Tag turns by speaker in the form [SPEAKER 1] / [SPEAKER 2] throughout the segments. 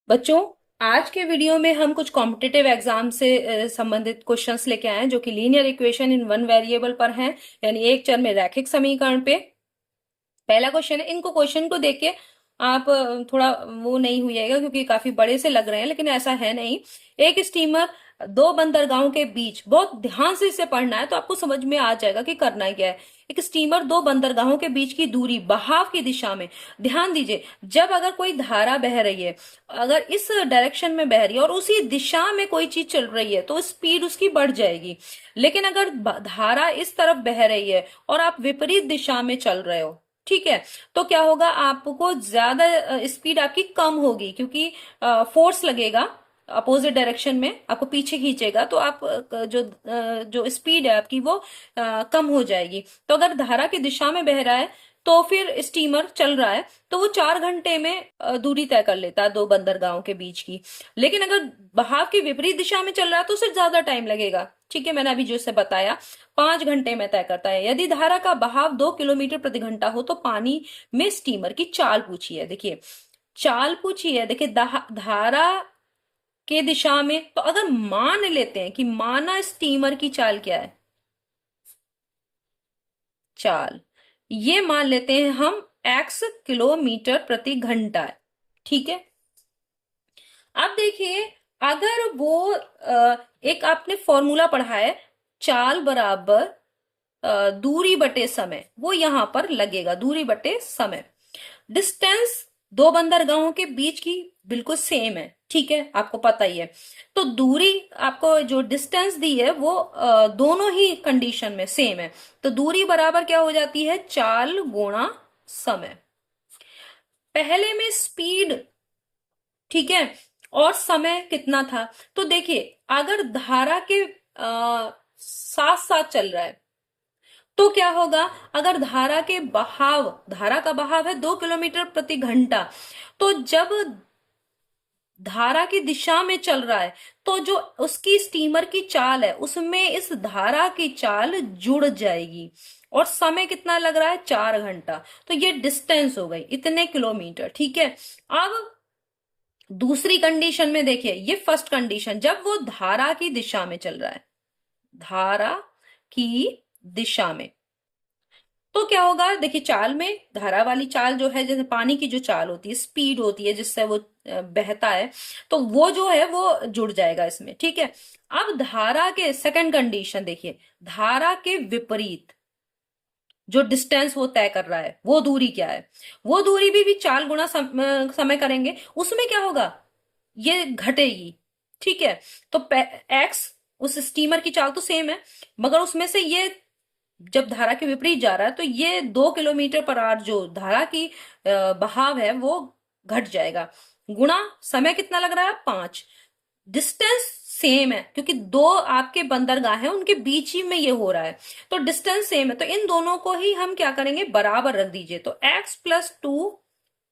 [SPEAKER 1] बच्चों, आज के वीडियो में हम कुछ कॉम्पिटिटिव एग्जाम से संबंधित क्वेश्चंस लेके आए हैं जो कि linear equation in one variable पर हैं, यानी एक चर में रैखिक समीकरण पे। पहला क्वेश्चन है। इनको क्वेश्चन को देख के आप थोड़ा वो नहीं हुइएगा क्योंकि काफी बड़े से लग रहे हैं, लेकिन ऐसा है नहीं। एक स्टीमर दो बंदरगाहों के बीच, बहुत ध्यान से इसे पढ़ना है तो आपको समझ में आ जाएगा कि करना क्या है। एक स्टीमर दो बंदरगाहों के बीच की दूरी बहाव की दिशा में, ध्यान दीजिए, जब अगर कोई धारा बह रही है, अगर इस डायरेक्शन में बह रही है और उसी दिशा में कोई चीज चल रही है तो स्पीड उसकी बढ़ जाएगी। लेकिन अगर धारा इस तरफ बह रही है और आप विपरीत दिशा में चल रहे हो, ठीक है, तो क्या होगा, आपको ज्यादा स्पीड आपकी कम होगी क्योंकि फोर्स लगेगा अपोजिट डायरेक्शन में, आपको पीछे खींचेगा, तो आप जो स्पीड है आपकी वो कम हो जाएगी। तो अगर धारा की दिशा में बह रहा है तो फिर स्टीमर चल रहा है तो वो 4 घंटे में दूरी तय कर लेता है दो बंदरगाहों के बीच की। लेकिन अगर बहाव की विपरीत दिशा में चल रहा है तो उसे ज्यादा टाइम लगेगा। ठीक है, मैंने अभी जो इसे बताया, 5 घंटे में तय करता है। यदि धारा का बहाव 2 किलोमीटर प्रति घंटा हो तो पानी में स्टीमर की चाल पूछी है। देखिए, चाल पूछी है। देखिए, धारा के दिशा में, तो अगर मान लेते हैं कि माना स्टीमर की चाल क्या है, चाल ये मान लेते हैं हम x किलोमीटर प्रति घंटा है। ठीक है, अब देखिए, अगर वो एक आपने फॉर्मूला पढ़ा है, चाल बराबर दूरी बटे समय, वो यहां पर लगेगा, दूरी बटे समय। डिस्टेंस दो बंदरगाहों के बीच की बिल्कुल सेम है, ठीक है, आपको पता ही है। तो दूरी आपको जो डिस्टेंस दी है वो दोनों ही कंडीशन में सेम है। तो दूरी बराबर क्या हो जाती है, चाल गुणा समय। पहले में स्पीड, ठीक है, और समय कितना था, तो देखिए, अगर धारा के साथ साथ चल रहा है तो क्या होगा, अगर धारा के बहाव, धारा का बहाव है 2 किलोमीटर प्रति घंटा, तो जब धारा की दिशा में चल रहा है तो जो उसकी स्टीमर की चाल है उसमें इस धारा की चाल जुड़ जाएगी। और समय कितना लग रहा है, 4 घंटा। तो ये डिस्टेंस हो गई, इतने किलोमीटर। ठीक है, अब दूसरी कंडीशन में देखिए, ये फर्स्ट कंडीशन, जब वो धारा की दिशा में चल रहा है, धारा की दिशा में, तो क्या होगा, देखिए, चाल में धारा वाली चाल जो है, जैसे पानी की जो चाल होती है, स्पीड होती है जिससे वो बहता है, तो वो जो है वो जुड़ जाएगा इसमें। ठीक है, अब धारा के सेकंड कंडीशन देखिए, धारा के विपरीत जो डिस्टेंस वो तय कर रहा है, वो दूरी क्या है, वो दूरी भी चाल गुणा समय करेंगे, उसमें क्या होगा, ये घटेगी। ठीक है, तो एक्स, उस स्टीमर की चाल तो सेम है, मगर उसमें से ये जब धारा के विपरीत जा रहा है तो ये 2 किलोमीटर पर आवर जो धारा की बहाव है वो घट जाएगा। गुणा समय कितना लग रहा है, 5। डिस्टेंस सेम है क्योंकि दो आपके बंदरगाह हैं, उनके बीच ही में ये हो रहा है, तो डिस्टेंस सेम है, तो इन दोनों को ही हम क्या करेंगे, बराबर रख दीजिए। तो x+2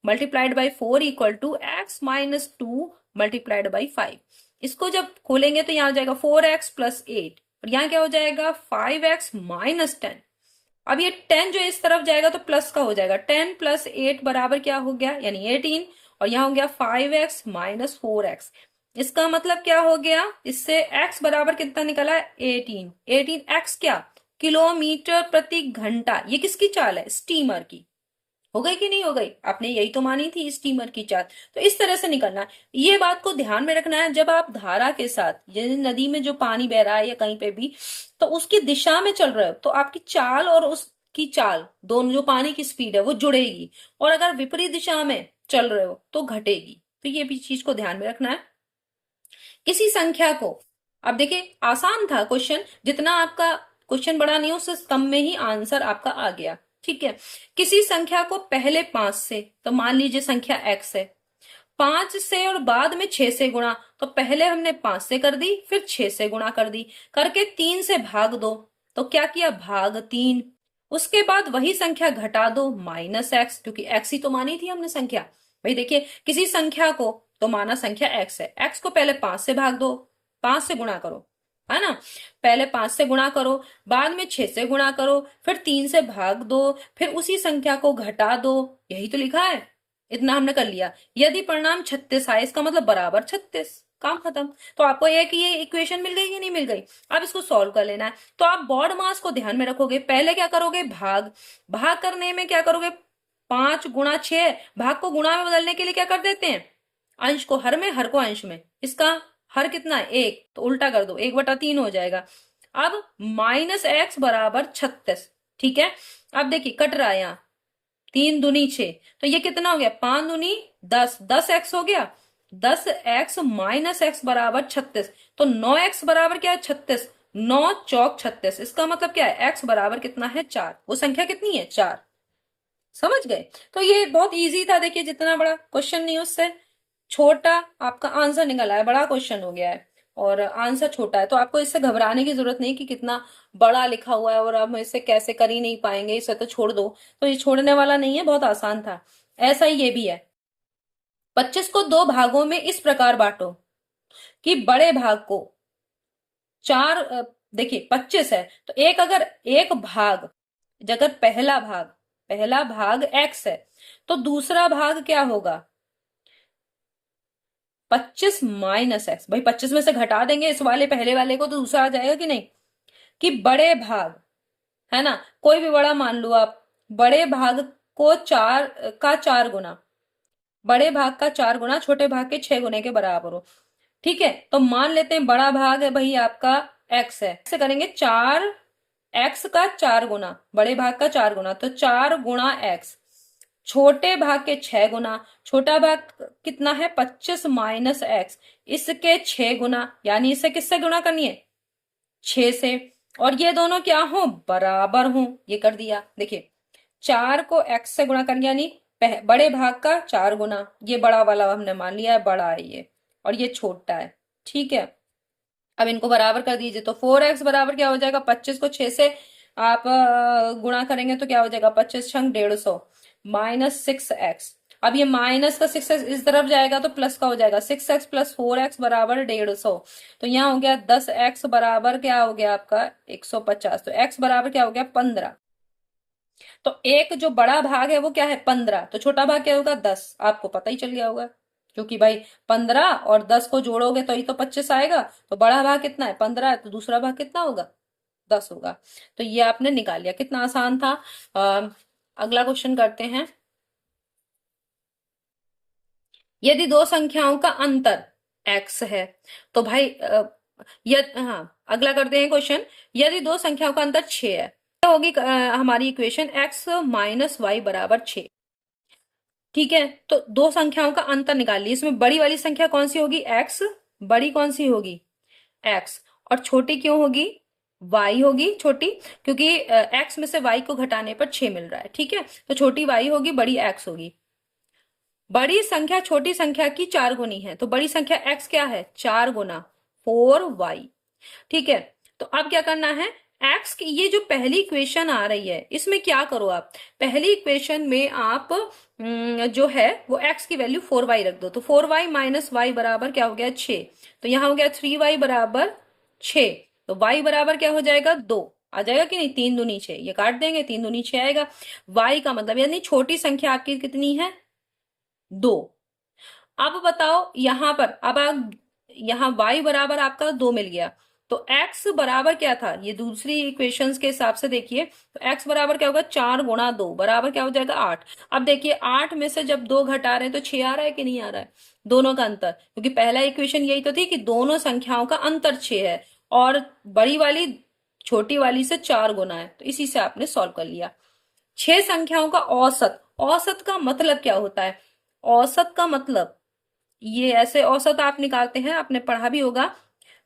[SPEAKER 1] multiplied by 4 equal to x-2 multiplied by 5। इसको जब खोलेंगे तो यहां आ जाएगा 4x+8, और यहाँ क्या हो जाएगा, 5x-10। अब ये 10 जो इस तरफ जाएगा तो प्लस का हो जाएगा, 10+8 बराबर क्या हो गया, यानी 18। और यहाँ हो गया 5x-4x। इसका मतलब क्या हो गया, इससे x बराबर कितना निकला है, 18। 18x क्या, किलोमीटर प्रति घंटा। ये किसकी चाल है, स्टीमर की। हो गई कि नहीं हो गई, आपने यही तो मानी थी स्टीमर की चाल। तो इस तरह से निकलना है, ये बात को ध्यान में रखना है। जब आप धारा के साथ, जैसे नदी में जो पानी बह रहा है या कहीं पे भी, तो उसकी दिशा में चल रहे हो तो आपकी चाल और उसकी चाल दोनों, जो पानी की स्पीड है वो जुड़ेगी, और अगर विपरीत दिशा में चल रहे हो तो घटेगी। तो ये भी चीज को ध्यान में रखना है। किसी संख्या को, अब देखिए, आसान था क्वेश्चन, जितना आपका क्वेश्चन बड़ा नहीं उससे कम में ही आंसर आपका आ गया। ठीक है, किसी संख्या को पहले 5 से, तो मान लीजिए संख्या x है, 5 से और बाद में 6 से गुणा, तो पहले हमने 5 से कर दी, फिर 6 से गुणा कर दी, करके 3 से भाग दो, तो क्या किया, भाग 3। उसके बाद वही संख्या घटा दो, -x, क्योंकि x ही तो मानी थी हमने संख्या। भाई देखिए, किसी संख्या को तो माना संख्या x है, x को पहले 5 से भाग दो, 5 से गुणा करो, है ना, पहले 5 से गुणा करो, बाद में 6 से गुणा करो, फिर 3 से भाग दो, फिर उसी संख्या को घटा दो, यही तो लिखा है। इतना हमने कर लिया। यदि परिणाम 36 आए इसका मतलब बराबर 36, काम खत्म। तो आपको ये इक्वेशन मिल गई कि नहीं मिल गई। अब इसको सॉल्व कर लेना है। तो आप बॉड मास को ध्यान में रखोगे, पहले क्या करोगे, भाग। भाग करने में क्या करोगे, 5 गुणा 6, भाग को गुणा में बदलने के लिए क्या कर देते हैं, अंश को हर में, हर को अंश में। इसका हर कितना है, 1, तो उल्टा कर दो, 1/3 हो जाएगा। अब -x बराबर 36, ठीक है। अब देखिए कट रहा है यहाँ, 3 दूनी 6, तो ये कितना हो गया, 5 दूनी 10, 10x हो गया। 10x माइनस एक्स बराबर 36, तो 9x बराबर क्या है, 36। 9 चौक 36, इसका मतलब क्या है, x बराबर कितना है, 4। वो संख्या कितनी है, 4। समझ गए। तो ये बहुत इजी था। देखिए जितना बड़ा क्वेश्चन नहीं उससे छोटा आपका आंसर निकल आया, बड़ा क्वेश्चन हो गया है और आंसर छोटा है। तो आपको इससे घबराने की जरूरत नहीं कि कितना बड़ा लिखा हुआ है और हम इससे कैसे कर ही नहीं पाएंगे, इसे तो छोड़ दो। तो ये छोड़ने वाला नहीं है, बहुत आसान था। ऐसा ही ये भी है। 25 को 2 भागों में इस प्रकार बांटो कि बड़े भाग को देखिए 25 है, तो अगर एक भाग, अगर पहला भाग x है, तो दूसरा भाग क्या होगा, 25 माइनस एक्स। भाई 25 में से घटा देंगे इस वाले पहले वाले को, तो दूसरा आ जाएगा कि नहीं। कि बड़े भाग, है ना, कोई भी बड़ा मान लो आप, बड़े भाग को 4 का 4 गुना, बड़े भाग का 4 गुना छोटे भाग के 6 गुने के बराबर हो। ठीक है, तो मान लेते हैं बड़ा भाग है भाई आपका x है, ऐसे करेंगे 4x का 4 गुना, बड़े भाग का 4 गुना, तो 4 गुणा x। छोटे भाग के 6 गुना, छोटा भाग कितना है, 25 माइनस एक्स, इसके 6 गुना, यानी इसे किससे गुणा करनी है, 6 से। और ये दोनों क्या हो, बराबर हो, ये कर दिया। देखिए 4 को x से गुणा कर, यानी बड़े भाग का 4 गुना, ये बड़ा वाला हमने मान लिया है, बड़ा है ये, और ये छोटा है। ठीक है, अब इनको बराबर कर दीजिए, तो 4x बराबर क्या हो जाएगा, 25 को 6 से आप गुणा करेंगे तो क्या हो जाएगा, 25 छंग 150 माइनस 6x। अब ये माइनस का 6x इस तरफ जाएगा तो प्लस का हो जाएगा, 6x प्लस 4x बराबर 150। तो यहाँ हो गया 10x बराबर क्या हो गया आपका 150, तो x बराबर क्या हो गया 15। तो एक जो बड़ा भाग है वो क्या है 15, तो छोटा भाग क्या होगा 10, आपको पता ही चल गया होगा। क्योंकि भाई 15 और 10 को जोड़ोगे तो ही तो 25 आएगा। तो बड़ा भाग कितना है 15 है, तो दूसरा भाग कितना होगा 10 होगा। तो ये आपने निकाल लिया, कितना आसान था। अगला क्वेश्चन करते हैं। यदि दो संख्याओं का अंतर x है, तो भाई हाँ अगला करते हैं क्वेश्चन। यदि दो संख्याओं का अंतर 6 है, तो होगी हमारी इक्वेशन x माइनस वाई बराबर 6। ठीक है, तो दो संख्याओं का अंतर निकाल ली, इसमें बड़ी वाली संख्या कौन सी होगी, x, बड़ी कौन सी होगी x, और छोटी क्यों होगी, y होगी छोटी, क्योंकि x में से y को घटाने पर 6 मिल रहा है। ठीक है, तो छोटी y होगी, बड़ी x होगी। बड़ी संख्या छोटी संख्या की 4 गुनी है, तो बड़ी संख्या x क्या है 4 गुना 4y। ठीक है, तो अब क्या करना है, x की ये जो पहली इक्वेशन आ रही है इसमें क्या करो आप, पहली इक्वेशन में आप जो है वो x की वैल्यू 4y रख दो, तो 4y माइनस वाई बराबर क्या हो गया 6। तो यहां हो गया 3y बराबर 6, तो y बराबर क्या हो जाएगा 2 आ जाएगा कि नहीं, 3 दूनी 6, ये काट देंगे 3 दूनी 6 आएगा। y का मतलब यानी छोटी संख्या आपकी कितनी है 2। अब बताओ यहां पर, अब आप यहाँ y बराबर आपका 2 मिल गया, तो x बराबर क्या था, ये दूसरी इक्वेशंस के हिसाब से देखिए, तो x बराबर क्या होगा 4 गुणा 2 बराबर क्या हो जाएगा 8। अब देखिए 8 में से जब 2 घटा रहे हैं तो 6 आ रहा है कि नहीं आ रहा है, दोनों का अंतर, क्योंकि पहला इक्वेशन यही तो थी कि दोनों संख्याओं का अंतर 6 है और बड़ी वाली छोटी वाली से 4 गुना है, तो इसी से आपने सॉल्व कर लिया। 6 संख्याओं का औसत, औसत का मतलब क्या होता है, औसत का मतलब ये ऐसे औसत आप निकालते हैं, आपने पढ़ा भी होगा,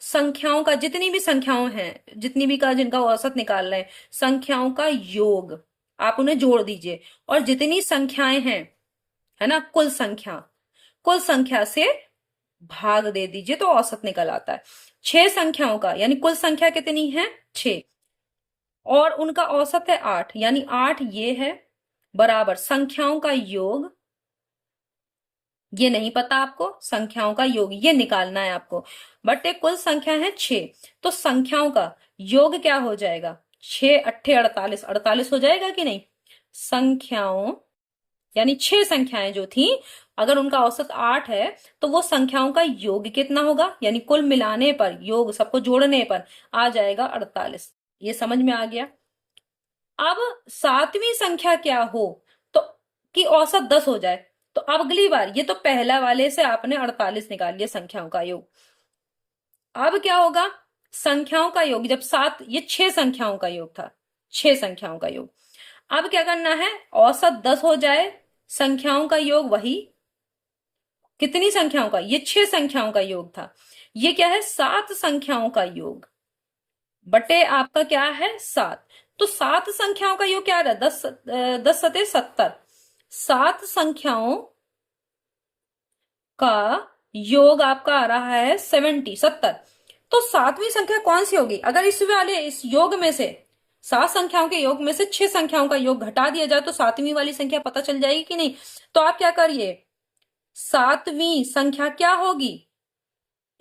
[SPEAKER 1] संख्याओं का, जितनी भी संख्याओं हैं, जितनी भी का जिनका औसत निकाल रहे हैं, संख्याओं का योग, आप उन्हें जोड़ दीजिए और जितनी संख्याएं हैं, है ना, कुल संख्या से भाग दे दीजिए तो औसत निकल आता है। 6 संख्याओं का यानी कुल संख्या कितनी है 6, और उनका औसत है 8, यानी 8 ये है, बराबर संख्याओं का योग, ये नहीं पता आपको, संख्याओं का योग ये निकालना है आपको, बट एक कुल संख्या है 6, तो संख्याओं का योग क्या हो जाएगा, 6 अट्ठे 48, 48 हो जाएगा कि नहीं। संख्याओं यानी 6 संख्याएं जो थी, अगर उनका औसत 8 है तो वो संख्याओं का योग कितना होगा, यानी कुल मिलाने पर, योग सबको जोड़ने पर आ जाएगा 48। ये समझ में आ गया। अब 7वीं संख्या क्या हो तो कि औसत 10 हो जाए, तो अब अगली बार, ये तो पहला वाले से आपने 48 निकाल लिया संख्याओं का योग। अब क्या होगा, संख्याओं का योग, जब 7, ये 6 संख्याओं का योग था, 6 संख्याओं का योग। अब क्या करना है, औसत 10 हो जाए, संख्याओं का योग वही, कितनी संख्याओं का, ये 6 संख्याओं का योग था, ये क्या है, 7 संख्याओं का योग बटे आपका क्या है 7। तो 7 संख्याओं का योग क्या आ रहा है, 10 सते 70, 7 संख्याओं का योग आपका आ रहा है 70। तो 7वीं संख्या कौन सी होगी, अगर इस वाले इस योग में से 7 संख्याओं के योग में से 6 संख्याओं का योग घटा दिया जाए तो 7वीं वाली संख्या पता चल जाएगी कि नहीं। तो आप क्या करिए, 7वीं संख्या क्या होगी,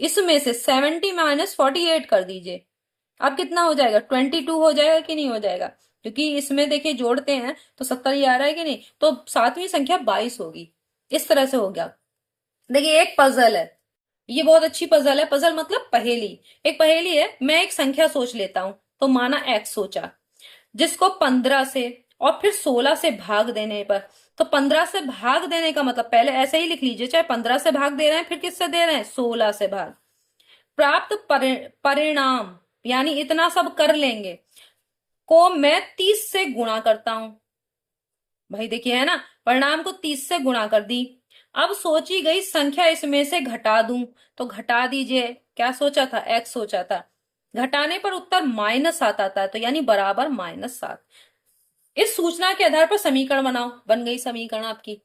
[SPEAKER 1] इसमें से 70 माइनस 48 कर दीजिए। अब कितना हो जाएगा, 22 हो जाएगा कि नहीं हो जाएगा, क्योंकि इसमें देखिए जोड़ते हैं तो 70 ही आ रहा है कि नहीं। तो 7वीं संख्या 22 होगी। इस तरह से हो गया। देखिए एक पजल है, ये बहुत अच्छी पजल है। पजल मतलब पहेली, एक पहेली है। मैं एक संख्या सोच लेता हूं, तो माना x सोचा, जिसको 15 से और फिर 16 से भाग देने पर, तो 15 से भाग देने का मतलब पहले ऐसे ही लिख लीजिए, चाहे 15 से भाग दे रहे हैं फिर किससे दे रहे हैं, 16 से भाग, प्राप्त परिणाम, यानी इतना सब कर लेंगे, को मैं 30 से गुणा करता हूं। भाई देखिए है ना, परिणाम को 30 से गुणा कर दी। अब सोची गई संख्या इसमें से घटा दूं, तो घटा दीजिए। क्या सोचा था, x सोचा था, घटाने पर उत्तर -7 आता है, तो यानी बराबर -7। इस सूचना के आधार पर समीकरण बनाओ। बन गई समीकरण आपकी।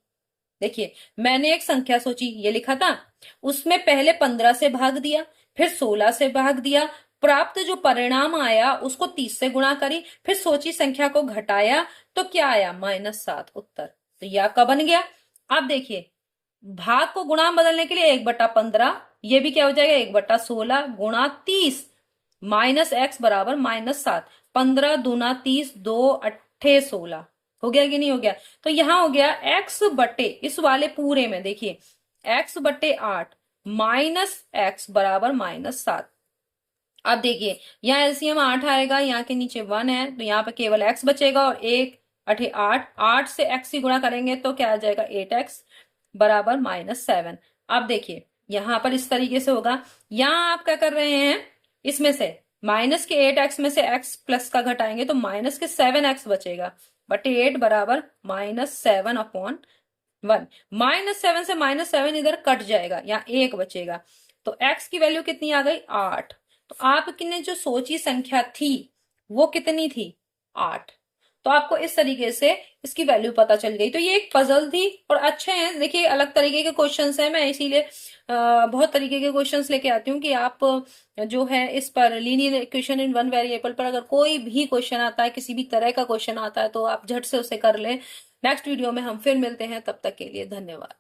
[SPEAKER 1] देखिए मैंने एक संख्या सोची, ये लिखा था, उसमें पहले 15 से भाग दिया, फिर 16 से भाग दिया, प्राप्त जो परिणाम आया उसको 30 से गुणा करी, फिर सोची संख्या को घटाया, तो क्या आया, -7 उत्तर। तो यह आपका बन गया। अब देखिए, भाग को गुणा में बदलने के लिए 1/15, ये भी क्या हो जाएगा, 1/16 गुणा 30 माइनस x बराबर -7। 15 दूना 30, 2 अट्ठे 16, हो गया कि नहीं हो गया। तो यहां हो गया x बटे, इस वाले पूरे में देखिए x/8 माइनस x बराबर -7। अब देखिए यहाँ एलसीएम 8 आएगा, यहाँ के नीचे 1 है, तो यहाँ पे केवल x बचेगा, और 1 अठे 8, 8 से x ही गुणा करेंगे तो क्या आ जाएगा, 8x बराबर -7। अब देखिए यहाँ पर इस तरीके से होगा। यहाँ आप क्या कर रहे हैं, इसमें से माइनस के 8x में से x प्लस का घटाएंगे तो माइनस के 7x बचेगा, बटे 8 बराबर -7/1। -7 से -7 इधर कट जाएगा, यहाँ 1 बचेगा, तो x की वैल्यू कितनी आ गई, 8। तो आपने जो सोची संख्या थी वो कितनी थी, 8। तो आपको इस तरीके से इसकी वैल्यू पता चल गई। तो ये एक पजल थी और अच्छे हैं, देखिए अलग तरीके के क्वेश्चंस हैं। मैं इसीलिए बहुत तरीके के क्वेश्चंस लेके आती हूँ कि आप जो है इस पर linear equation in one variable पर अगर कोई भी क्वेश्चन आता है, किसी भी तरह का क्वेश्चन आता है, तो आप झट से उसे कर लें। नेक्स्ट वीडियो में हम फिर मिलते हैं, तब तक के लिए धन्यवाद।